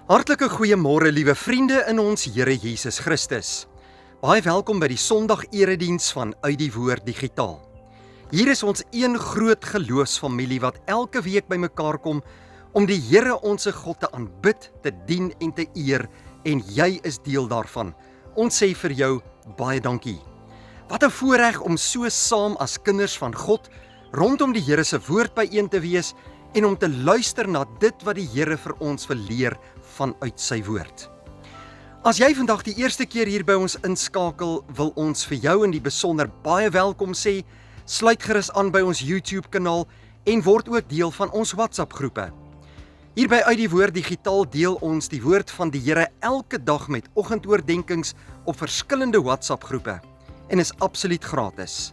Hartlike goeiemôre liewe vriende in ons Here Jesus Christus. Baie welkom by die Sondag-erediens van Uit die Woord Digitaal. Hier is ons een groot geloofsfamilie wat elke week bymekaar kom om die Here onsse God te aanbid, te dien en te eer, en jy is deel daarvan. Ons sê vir jou baie dankie. Wat 'n voorreg om so saam as kinders van God rondom die Here se woord byeen te wees en om te luister na dit wat die Here vir ons wil leer vanuit sy woord. As jy vandag die eerste keer hier by ons inskakel, wil ons vir jou in die besonder baie welkom sê. Sluit gerus aan by ons YouTube kanaal en word ook deel van ons WhatsApp groepe. Hier by Uit die Woord Digitaal deel ons die woord van die Here elke dag met oggendoordenkings op verskillende WhatsApp groepe en is absoluut gratis.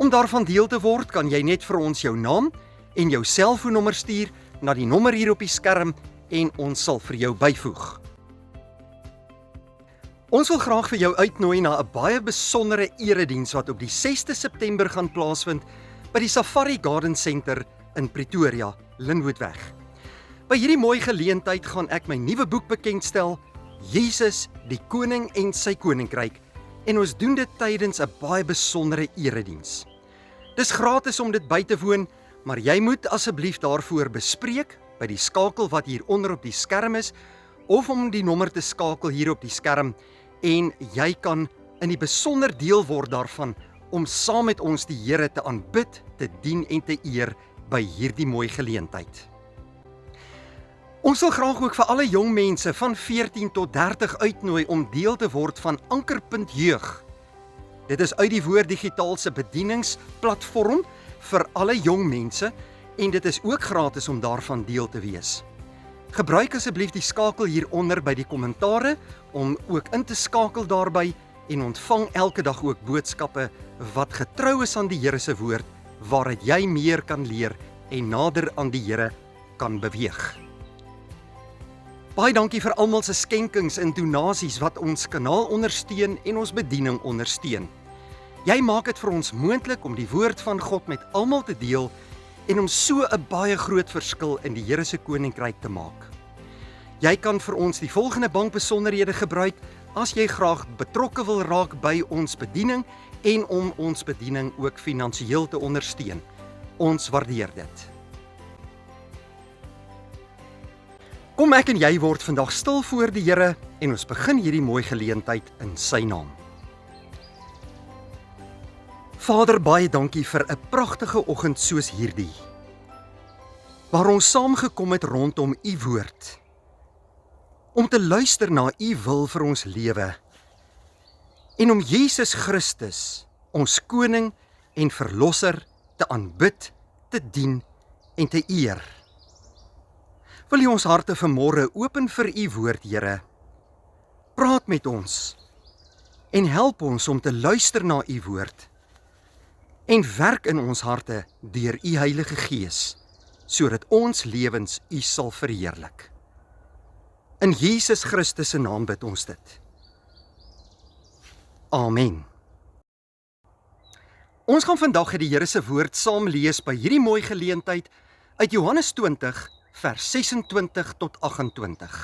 Om daarvan deel te word, kan jy net vir ons jou naam en jou selfoonnommer stuur na die nommer hier op die skerm en ons sal vir jou byvoeg. Ons wil graag vir jou uitnooi na 'n baie besondere erediens wat op die 6de September gaan plaasvind by die Safari Garden Center in Pretoria, Lynnwoodweg. By hierdie mooi geleentheid gaan ek my nuwe boek bekendstel, Jesus, die Koning en sy Koninkryk, en ons doen dit tydens 'n baie besondere erediens. Dis gratis om dit by te woon, maar jy moet asseblief daarvoor bespreek by die skakel wat hier onder op die skerm is, of om die nommer te skakel hier op die skerm, en jy kan in die besonder deel word daarvan om saam met ons die Here te aanbid, te dien en te eer by hierdie mooi geleentheid. Ons wil graag ook vir alle jong mense van 14 tot 30 uitnooi om deel te word van Ankerpunt Jeug. Dit is Uit die Woord Digitaal se bedieningsplatform vir alle jong mense en dit is ook gratis om daarvan deel te wees. Gebruik asseblief die skakel hieronder by die kommentare om ook in te skakel daarby en ontvang elke dag ook boodskappe wat getrou is aan die Here se woord, waaruit jy meer kan leer en nader aan die Here kan beweeg. Baie dankie vir almal se skenkings en donasies wat ons kanaal ondersteun en ons bediening ondersteun. Jy maak dit vir ons moontlik om die woord van God met almal te deel en om so 'n baie groot verskil in die Here se koninkryk te maak. Jy kan vir ons die volgende bankbesonderhede gebruik as jy graag betrokke wil raak by ons bediening en om ons bediening ook finansiëel te ondersteun. Ons waardeer dit. Kom ek en jy word vandag stil voor die Here en ons begin hierdie mooi geleentheid in sy naam. Vader, baie dankie vir 'n pragtige oggend soos hierdie, waar ons saamgekom het rondom u woord, om te luister na u wil vir ons lewe, en om Jesus Christus, ons koning en verlosser, te aanbid, te dien en te eer. Wil u ons harte vanmôre open vir u woord, Here? Praat met ons en help ons om te luister na u woord en werk in ons harte deur u Heilige Gees, sodat ons lewens u sal verheerlik. In Jesus Christus se naam bid ons dit. Amen. Ons gaan vandag uit die Here se woord saam lees by hierdie mooi geleentheid uit Johannes 20 vers 26 tot 28.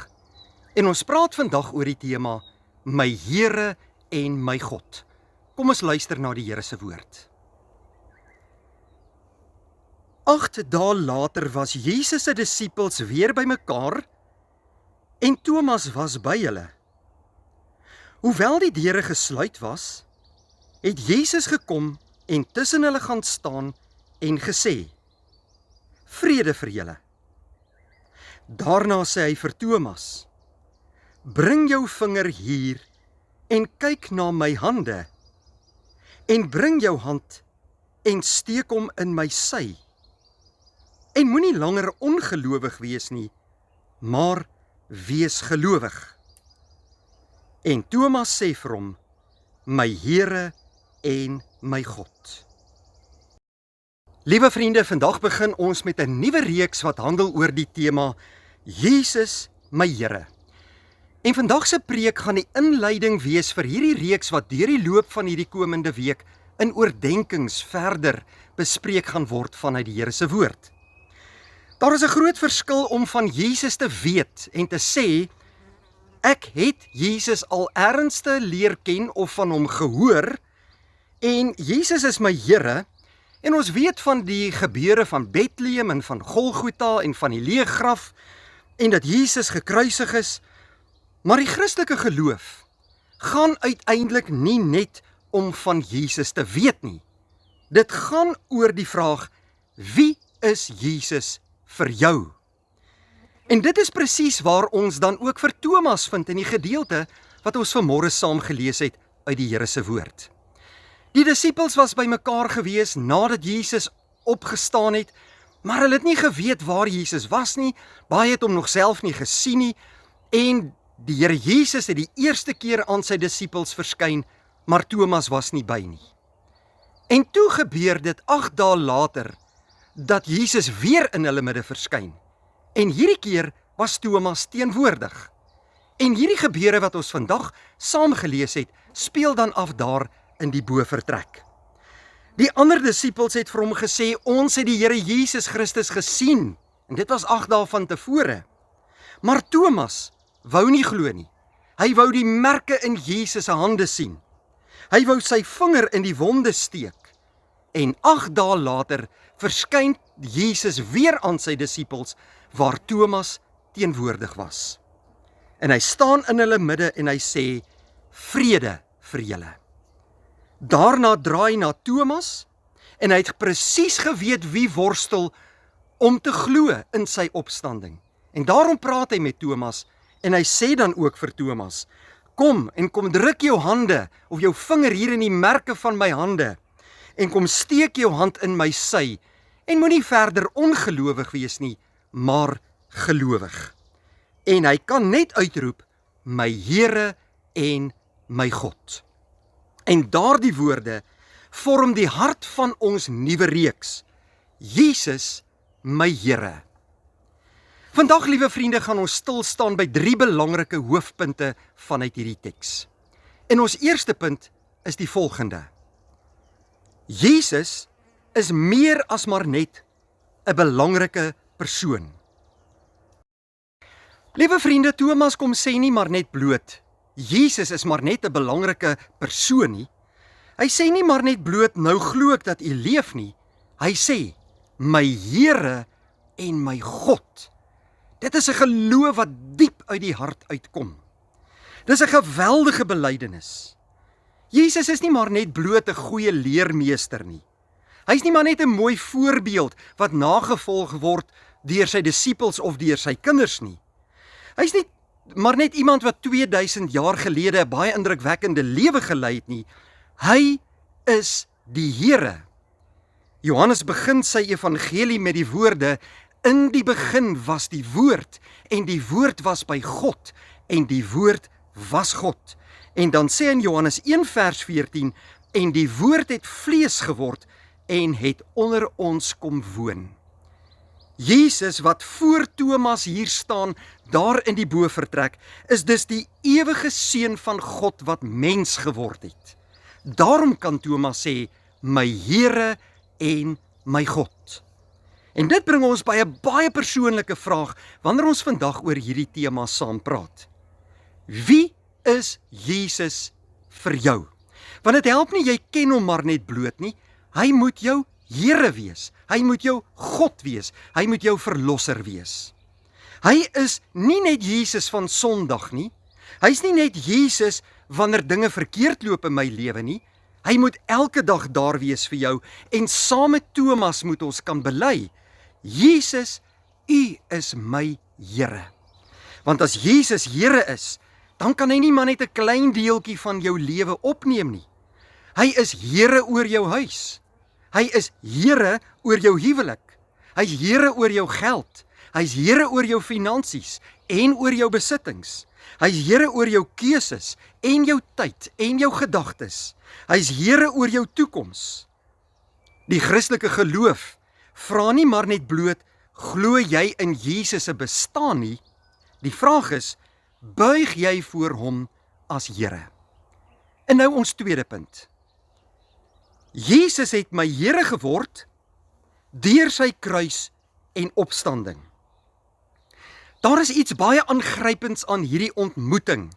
En ons praat vandag oor die tema My Here en my God. Kom ons luister na die Here se woord. 8 dae later was Jesus se disippels weer bymekaar en Thomas was by hulle. Hoewel die deure gesluit was, het Jesus gekom en tussen hulle gaan staan en gesê: Vrede vir julle. Daarna sê hy vir Thomas: Bring jou vinger hier en kyk na my hande, en bring jou hand en steek hom in my sy. En moenie langer ongelowig wees nie, maar wees gelowig. En Thomas sê vir hom: My Here en my God. Liewe vriende, vandag begin ons met 'n nuwe reeks wat handel oor die tema Jesus, my Here. En vandag se preek gaan die inleiding wees vir hierdie reeks wat deur die loop van hierdie komende week in oordeenkings verder bespreek gaan word vanuit die Here se woord. Daar is 'n groot verskil om van Jesus te weet en te sê, ek het Jesus al ernstig leer ken of van hom gehoor, en Jesus is my Here, en ons weet van die gebeure van Bethlehem en van Golgotha en van die leë graf, en dat Jesus gekruisig is, maar die Christelike geloof gaan uiteindelik nie net om van Jesus te weet nie. Dit gaan oor die vraag, wie is Jesus vir jou? En dit is presies waar ons dan ook vir Thomas vind in die gedeelte wat ons vanmôre saam gelees het uit die Here se woord. Die disippels was bymekaar gewees nadat Jesus opgestaan het, maar hulle het nie geweet waar Jesus was nie, baie het hom nog self nie gesien nie, en die Here Jesus het die eerste keer aan sy disippels verskyn, maar Thomas was nie by nie. En toe gebeur dit 8 dae later, dat Jesus weer in hulle midde verskyn. En hierdie keer was Thomas teenwoordig. En hierdie gebeure wat ons vandag saam gelees het, speel dan af daar in die bovertrek. Die ander disippels het vir hom gesê, ons het die Here Jesus Christus gesien. En dit was 8 dae van tevore. Maar Thomas wou nie glo nie. Hy wou die merke in Jesus se hande sien. Hy wou sy vinger in die wonde steek. En 8 dae later verskyn Jesus weer aan sy disippels, waar Thomas teenwoordig was. En hy staan in hulle midde en hy sê, vrede vir julle. Daarna draai hy na Thomas, en hy het presies geweet wie worstel om te glo in sy opstanding. En daarom praat hy met Thomas, en hy sê dan ook vir Thomas, kom druk jou hande, of jou vinger hier in die merke van my hande, en kom steek jou hand in my sy, en moenie verder ongelowig wees nie, maar gelowig. En hy kan net uitroep, my Here en my God. En daardie woorde vorm die hart van ons nuwe reeks, Jesus, my Here. Vandag, liewe vriende, gaan ons stil staan by 3 belangrike hoofpunte vanuit hierdie teks. En ons eerste punt is die volgende. Jesus is meer as maar net 'n belangrike persoon. Liewe vriende, Thomas kom sê nie maar net bloot, Jesus is maar net 'n belangrike persoon nie. Hy sê nie maar net bloot, nou glo ek dat U leef nie. Hy sê, my Here en my God. Dit is 'n geloof wat diep uit die hart uitkom. Dis 'n geweldige belydenis. Jesus is nie maar net bloot 'n goeie leermeester nie. Hy's nie maar net 'n mooi voorbeeld wat nagevolg word deur sy disippels of deur sy kinders nie. Hy's nie maar net iemand wat 2000 jaar gelede 'n baie indrukwekkende lewe gelei het nie. Hy is die Here. Johannes begin sy evangelie met die woorde, in die begin was die woord, en die woord was by God, en die woord was God. En dan sê in Johannes 1 vers 14, en die woord het vlees geword, en het onder ons kom woon. Jesus wat voor Thomas hier staan, daar in die bovertrek, is dus die ewige seun van God wat mens geword het. Daarom kan Thomas sê, my Here en my God. En dit bring ons by 'n baie persoonlike vraag, wanneer ons vandag oor hierdie tema saam praat. Wie is Jesus vir jou? Want dit help nie, jy ken hom maar net bloot nie, hy moet jou Here wees, hy moet jou God wees, hy moet jou verlosser wees. Hy is nie net Jesus van Sondag nie, hy is nie net Jesus wanneer dinge verkeerd loop in my lewe nie, hy moet elke dag daar wees vir jou, en saam met Thomas moet ons kan bely, Jesus, U is my Here. Want as Jesus Here is, dan kan hy nie maar net 'n klein deeltjie van jou lewe opneem nie. Hy is Here oor jou huis. Hy is Here oor jou huwelik. Hy is Here oor jou geld. Hy is Here oor jou finansies en oor jou besittings. Hy is Here oor jou keuses en jou tyd en jou gedagtes. Hy is Here oor jou toekoms. Die Christelike geloof vra nie maar net bloot, glo jy in Jesus se bestaan nie. Die vraag is, buig jy voor hom as Here? En nou ons tweede punt. Jesus het my Here geword deur sy kruis en opstanding. Daar is iets baie aangrypends aan hierdie ontmoeting,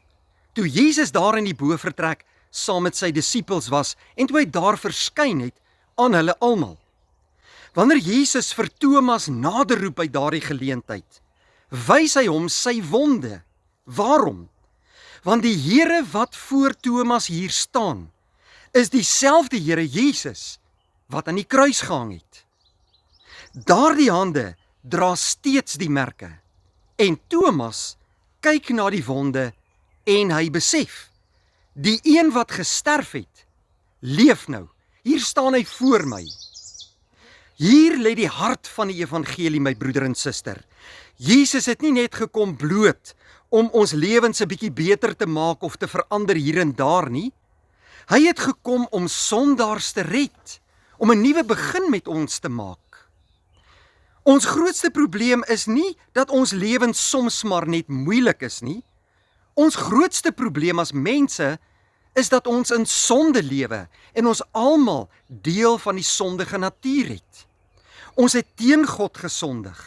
toe Jesus daar in die bofortrek saam met sy disippels was en toe hy daar verskyn het aan hulle almal. Wanneer Jesus vir Thomas nader roep by daardie geleentheid, wys hy hom sy wonde. Waarom? Want die Here wat voor Thomas hier staan, is dieselfde Here Jesus wat aan die kruis gehang het. Daardie hande dra steeds die merke, en Thomas kyk na die wonde en hy besef, die een wat gesterf het, leef nou. Hier staan hy voor my. Hier lê die hart van die evangelie, my broeder en suster. Jesus het nie net gekom bloot om ons lewens 'n bietjie beter te maak of te verander hier en daar nie. Hy het gekom om sondaars te red, om 'n nuwe begin met ons te maak. Ons grootste probleem is nie dat ons lewens soms maar net moeilik is nie. Ons grootste probleem as mense is dat ons in sonde lewe en ons almal deel van die sondige natuur het. Ons het teen God gesondig.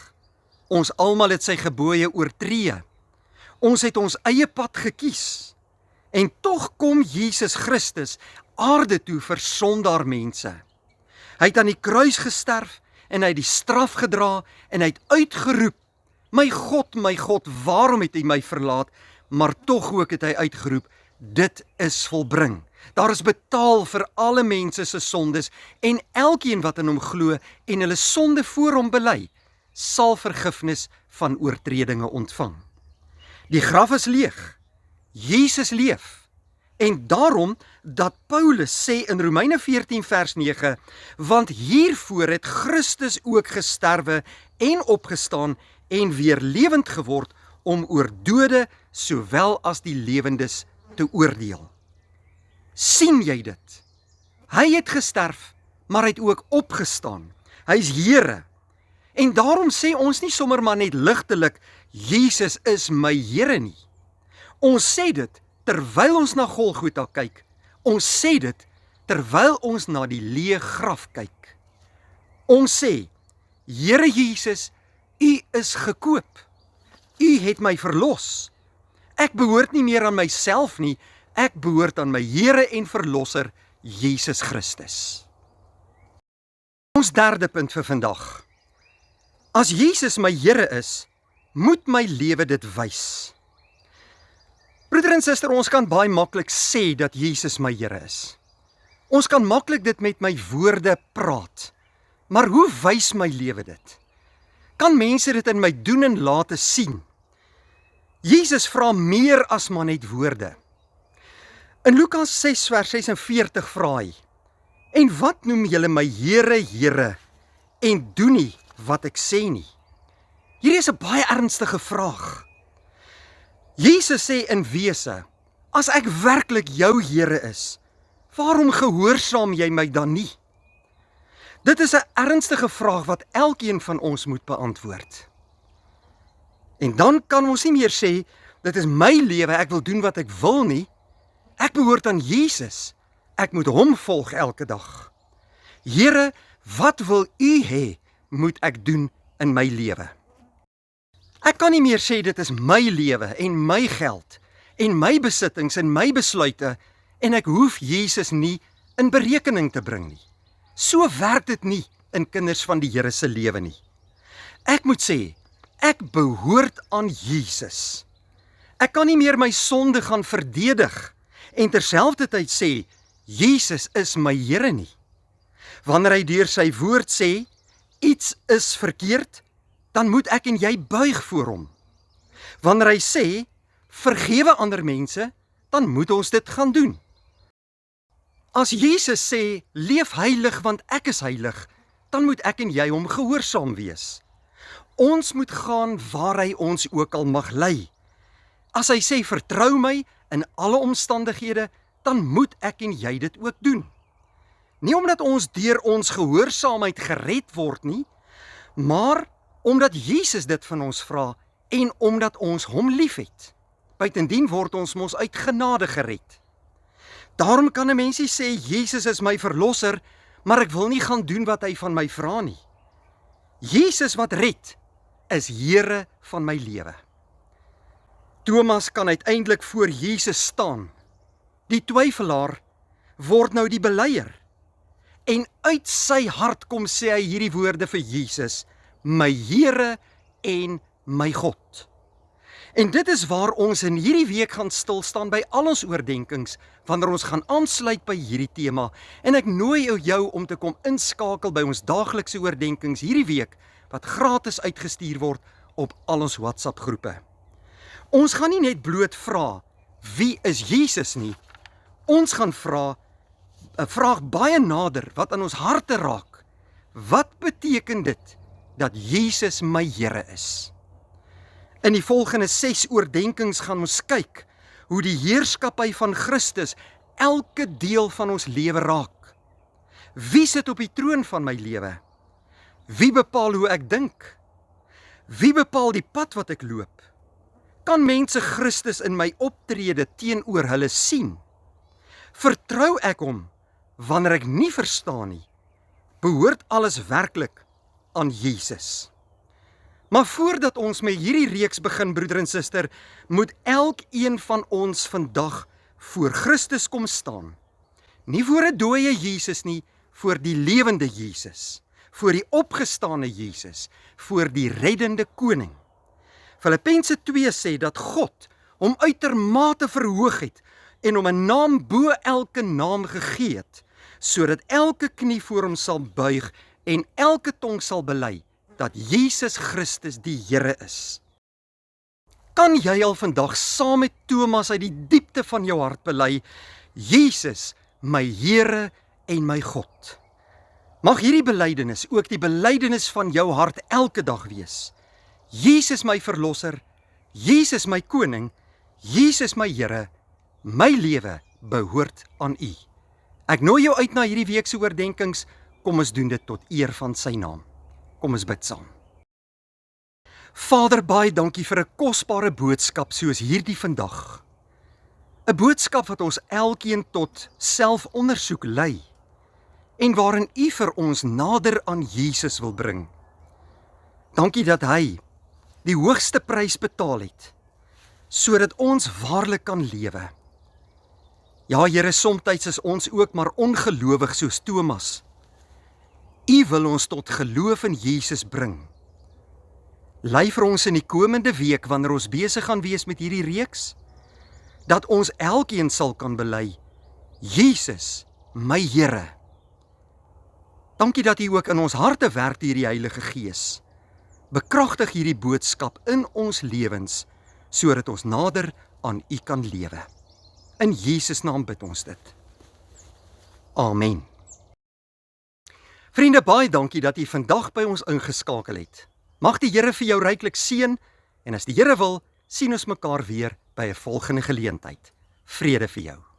Ons almal het sy gebooie oortree. Ons het ons eie pad gekies. En tog kom Jesus Christus aarde toe vir sondaar mense. Hy het aan die kruis gesterf en hy het die straf gedra en hy het uitgeroep, my God, waarom het U my verlaat? Maar tog ook het hy uitgeroep, dit is volbring. Daar is betaal vir alle mense se sondes en elkeen wat in hom glo en hulle sonde voor hom bely, sal vergifnis van oortredinge ontvang. Die graf is leeg. Jesus leef. En daarom dat Paulus sê in Romeine 14 vers 9, want hiervoor het Christus ook gesterwe en opgestaan en weer lewend geword om oor dode sowel as die lewendes te oordeel. Sien jy dit? Hy het gesterf, maar hy het ook opgestaan. Hy is Here. En daarom sê ons nie sommer maar net ligtelik, Jesus is my Here nie. Ons sê dit terwyl ons na Golgotha kyk. Ons sê dit terwyl ons na die leë graf kyk. Ons sê, Here Jesus, U is gekoop. U het my verlos. Ek behoort nie meer aan myself nie, ek behoort aan my Here en Verlosser, Jesus Christus. Ons derde punt vir vandag. As Jesus my Here is, moet my lewe dit wys. Broeder en suster, ons kan baie maklik sê dat Jesus my Here is. Ons kan maklik dit met my woorde praat. Maar hoe wys my lewe dit? Kan mense dit in my doen en late sien? Jesus vra meer as maar net woorde. In Lukas 6 vers 46 vra hy, en wat noem julle my Here, Here, en doen nie wat ek sê nie? Hierdie is 'n baie ernstige vraag. Jesus sê in wese, as ek werklik jou Here is, waarom gehoorsaam jy my dan nie? Dit is 'n ernstige vraag wat elkeen van ons moet beantwoord. En dan kan ons nie meer sê, dit is my lewe, ek wil doen wat ek wil nie. Ek behoort aan Jesus. Ek moet hom volg elke dag. Here, wat wil U hê, moet ek doen in my lewe? Ek kan nie meer sê dit is my lewe en my geld en my besittings en my besluite en ek hoef Jesus nie in berekening te bring nie. So werk dit nie in kinders van die Here se lewe nie. Ek moet sê, ek behoort aan Jesus. Ek kan nie meer my sonde gaan verdedig en terselfdertyd sê, Jesus is my Here nie. Wanneer hy deur sy woord sê, iets is verkeerd, dan moet ek en jy buig voor hom. Wanneer hy sê, vergewe ander mense, dan moet ons dit gaan doen. As Jesus sê, leef heilig want ek is heilig, dan moet ek en jy hom gehoorsaam wees. Ons moet gaan waar hy ons ook al mag lei. As hy sê, vertrou my in alle omstandighede, dan moet ek en jy dit ook doen. Nie omdat ons deur ons gehoorsaamheid gered word nie, maar omdat Jesus dit van ons vra en omdat ons hom liefhet. Buitendien word ons mos uit genade gered. Daarom kan 'n mensie sê, Jesus is my verlosser, maar ek wil nie gaan doen wat hy van my vra nie. Jesus wat red, is Here van my lewe. Thomas kan uiteindelik voor Jesus staan. Die twyfelaar word nou die beleier. En uit sy hart kom sê hy hierdie woorde vir Jesus: my Here en my God. En dit is waar ons in hierdie week gaan stilstaan by al ons oordenkings, wanneer ons gaan aansluit by hierdie tema. En ek nooi jou om te kom inskakel by ons daaglikse oordenkings hierdie week, wat gratis uitgestuur word op al ons WhatsApp groepe. Ons gaan nie net bloot vra, wie is Jesus nie? Ons gaan vra 'n vraag baie nader, wat aan ons harte raak. Wat beteken dit dat Jesus my Here is? In die volgende 6 oordenkings gaan ons kyk hoe die heerskappy van Christus elke deel van ons lewe raak. Wie sit op die troon van my lewe? Wie bepaal hoe ek dink? Wie bepaal die pad wat ek loop? Kan mense Christus in my optrede teenoor hulle sien? Vertrou ek hom wanneer ek nie verstaan nie? Behoort alles werklik aan Jesus? Maar voordat ons met hierdie reeks begin, broeder en suster, moet elkeen van ons vandag voor Christus kom staan. Nie voor 'n dooie Jesus nie, voor die lewende Jesus, voor die opgestane Jesus, voor die reddende koning. Filippense 2 sê dat God hom uitermate verhoog het en hom 'n naam bo elke naam gegee het, sodat elke knie voor hom sal buig en elke tong sal bely dat Jesus Christus die Here is. Kan jy al vandag saam met Thomas uit die diepte van jou hart bely, Jesus, my Here en my God? Mag hierdie belydenis ook die belydenis van jou hart elke dag wees. Jesus my verlosser, Jesus my koning, Jesus my Here, my lewe behoort aan U. Ek nooi jou uit na hierdie week se oordenkings, kom ons doen dit tot eer van sy naam. Kom ons bid saam. Vader, baie dankie vir 'n kosbare boodskap soos hierdie vandag. 'n Boodskap wat ons elkeen tot selfondersoek lei en waarin U vir ons nader aan Jesus wil bring. Dankie dat hy die hoogste prys betaal het, sodat ons waarlik kan lewe. Ja, Here, somtyds is ons ook maar ongelowig soos Thomas. U wil ons tot geloof in Jesus bring. Lei vir ons in die komende week, wanneer ons besig gaan wees met hierdie reeks, dat ons elkeen sal kan bely, Jesus, my Here. Dankie dat U ook in ons harte werk deur die Heilige Gees. Bekragtig hierdie boodskap in ons lewens, sodat ons nader aan U kan lewe. In Jesus naam bid ons dit. Amen. Vriende, baie dankie dat U vandag by ons ingeskakel het. Mag die Here vir jou ryklik seën, en as die Here wil, sien ons mekaar weer by 'n volgende geleentheid. Vrede vir jou.